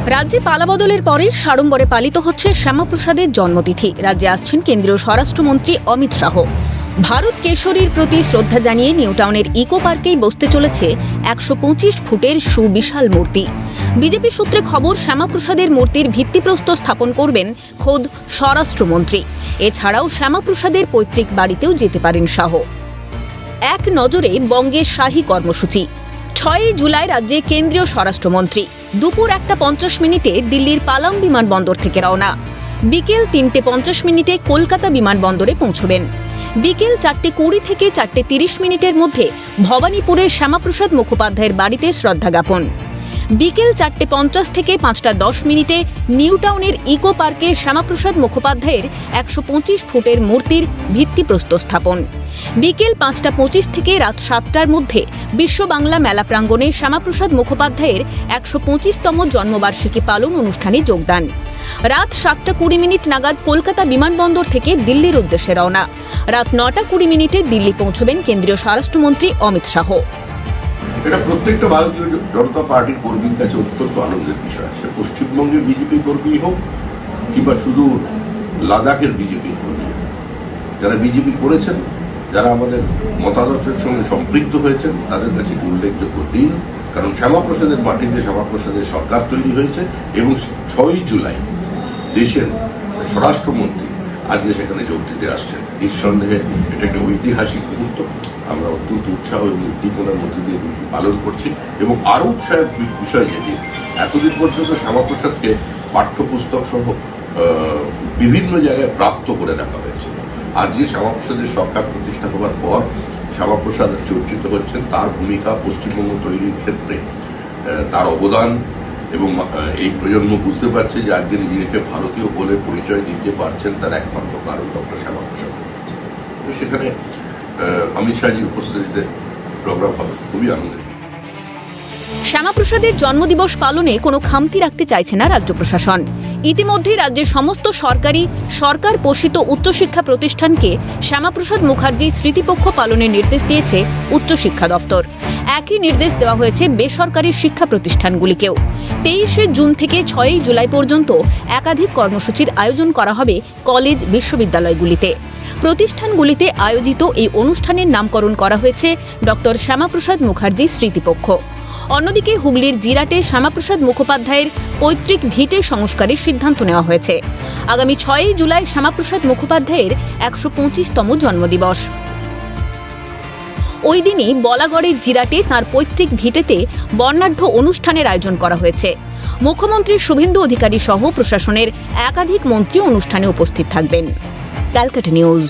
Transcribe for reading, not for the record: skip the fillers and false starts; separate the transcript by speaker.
Speaker 1: রাজ্যে পালাবদলের পরে সাড়ম্বরে পালিত হচ্ছে শ্যামাপ্রসাদের জন্মতিথি। রাজ্যে আসছেন কেন্দ্রীয় স্বরাষ্ট্রমন্ত্রী অমিত শাহ। ভারত কেশরীর প্রতি শ্রদ্ধা জানিয়ে নিউ টাউনের ইকো পার্কেই বসতে চলেছে ১২৫ ফুটের সুবিশাল মূর্তি। বিজেপি সূত্রে খবর, শ্যামাপ্রসাদের মূর্তির ভিত্তিপ্রস্তর স্থাপন করবেন খোদ স্বরাষ্ট্রমন্ত্রী। এছাড়াও শ্যামাপ্রসাদের পৈতৃক বাড়িতেও যেতে পারেন শাহ। এক নজরে বঙ্গের শাহী কর্মসূচি। ৬ জুলাই রাজ্যে কেন্দ্রীয় স্বরাষ্ট্রমন্ত্রী দুপুর ১টা ৫০ দিল্লির পালাম বিমানবন্দর থেকে রওনা। বিকেল ৩টে ৫০ কলকাতা বিমানবন্দরে পৌঁছবেন। বিকেল ৪টে ২০ থেকে ৪টে ৩০ মধ্যে ভবানীপুরের শ্যামাপ্রসাদ মুখোপাধ্যায়ের বাড়িতে শ্রদ্ধা জ্ঞাপন। বিকেল ৪টে ৫০ থেকে ৫টা ১০ নিউ টাউনের ইকো পার্কে শ্যামাপ্রসাদ মুখোপাধ্যায়ের ১২৫ ফুটের মূর্তির ভিত্তিপ্রস্তর স্থাপন। বিকেল ৫টা ২৫ থেকে রাত ৭টার মধ্যে বিশ্ব বাংলা মেলা প্রাঙ্গণে শ্যামাপ্রসাদ মুখোপাধ্যায়ের ১২৫তম জন্মবার্ষিকী পালন অনুষ্ঠানে যোগদান। রাত ৭টা ২০ নাগাদ কলকাতা বিমানবন্দর থেকে দিল্লির উদ্দেশ্যে রওনা। রাত ৯টা ২০ দিল্লি পৌঁছবেন কেন্দ্রীয় স্বরাষ্ট্রমন্ত্রী অমিত শাহ।
Speaker 2: এটা প্রত্যেকটা ভারতীয় জনতা পার্টির কর্মীর কাছে অত্যন্ত আনন্দের বিষয়। সে পশ্চিমবঙ্গের বিজেপি কর্মী হোক কিংবা শুধু লাদাখের বিজেপি কর্মী, যারা বিজেপি করেছেন, যারা আমাদের মতাদর্শের সঙ্গে সম্পৃক্ত হয়েছেন, তাদের কাছে উল্লেখযোগ্য দিন। কারণ শ্যামাপ্রসাদের মাটিতে শ্যামাপ্রসাদের সরকার তৈরি হয়েছে এবং ৬ জুলাই দেশের স্বরাষ্ট্রমন্ত্রী আজকে সেখানে যোগ দিতে আসছেন। নিঃসন্দেহে এটা একটা ঐতিহাসিক মুহূর্ত। আমরা অত্যন্ত উৎসাহ এবং উদ্দীপনার মধ্যে দিয়ে দিনটি পালন করছি এবং আরও উৎসাহের বিষয় যেটি, এতদিন পর্যন্ত শ্যামাপ্রসাদকে পাঠ্যপুস্তক সহ বিভিন্ন জায়গায় প্রাপ্ত করে রাখা হয়েছে। আজকে শ্যামাপ্রসাদের সরকার প্রতিষ্ঠা হওয়ার পর শ্যামাপ্রসাদ চর্চিত হচ্ছেন, তার ভূমিকা পশ্চিমবঙ্গ তৈরির ক্ষেত্রে, তার অবদান, এবং এই প্রজন্ম বুঝতে পারছে যে আজকে নিজেকে ভারতীয় বলে পরিচয় দিতে পারছেন তার একমাত্র কারণ ডক্টর শ্যামাপ্রসাদ। তো সেখানে অমিত শাহজির উপস্থিতিতে প্রোগ্রাম হবে, খুবই আনন্দের।
Speaker 1: শ্যামাপ্রসাদের জন্মদিবস পালনে কোনো খামতি রাখতে চাইছে না রাজ্য প্রশাসন। ইতিমধ্যে রাজ্যের সমস্ত সরকারি সরকার পোষিত উচ্চশিক্ষা প্রতিষ্ঠানকে শ্যামাপ্রসাদ মুখার্জি স্মৃতিপক্ষ পালনের নির্দেশ দিয়েছে উচ্চশিক্ষা দফতর। একই নির্দেশ দেওয়া হয়েছে বেসরকারি শিক্ষা প্রতিষ্ঠানগুলিকেও। ২৩ জুন থেকে ৬ জুলাই পর্যন্ত একাধিক কর্মসূচির আয়োজন করা হবে কলেজ বিশ্ববিদ্যালয়গুলিতে। প্রতিষ্ঠানগুলিতে আয়োজিত এই অনুষ্ঠানের নামকরণ করা হয়েছে ডক্টর শ্যামাপ্রসাদ মুখার্জি স্মৃতিপক্ষ। অন্যদিকে হুগলির জিরাটে শ্যামাপ্রসাদ মুখোপাধ্যায়ের পৈতৃক ভিটে সংস্কারের সিদ্ধান্ত নেওয়া হয়েছে। আগামী ৬ জুলাই শ্যামাপ্রসাদ মুখোপাধ্যায়ের ১২৫তম জন্মদিবস। ওই দিনই বলাগড়ের জিরাটে তাঁর পৈতৃক ভিটেতে বর্ণাঢ্য অনুষ্ঠানের আয়োজন করা হয়েছে। মুখ্যমন্ত্রী শুভেন্দু অধিকারী সহ প্রশাসনের একাধিক মন্ত্রী অনুষ্ঠানে উপস্থিত থাকবেন। ক্যালকাটা নিউজ।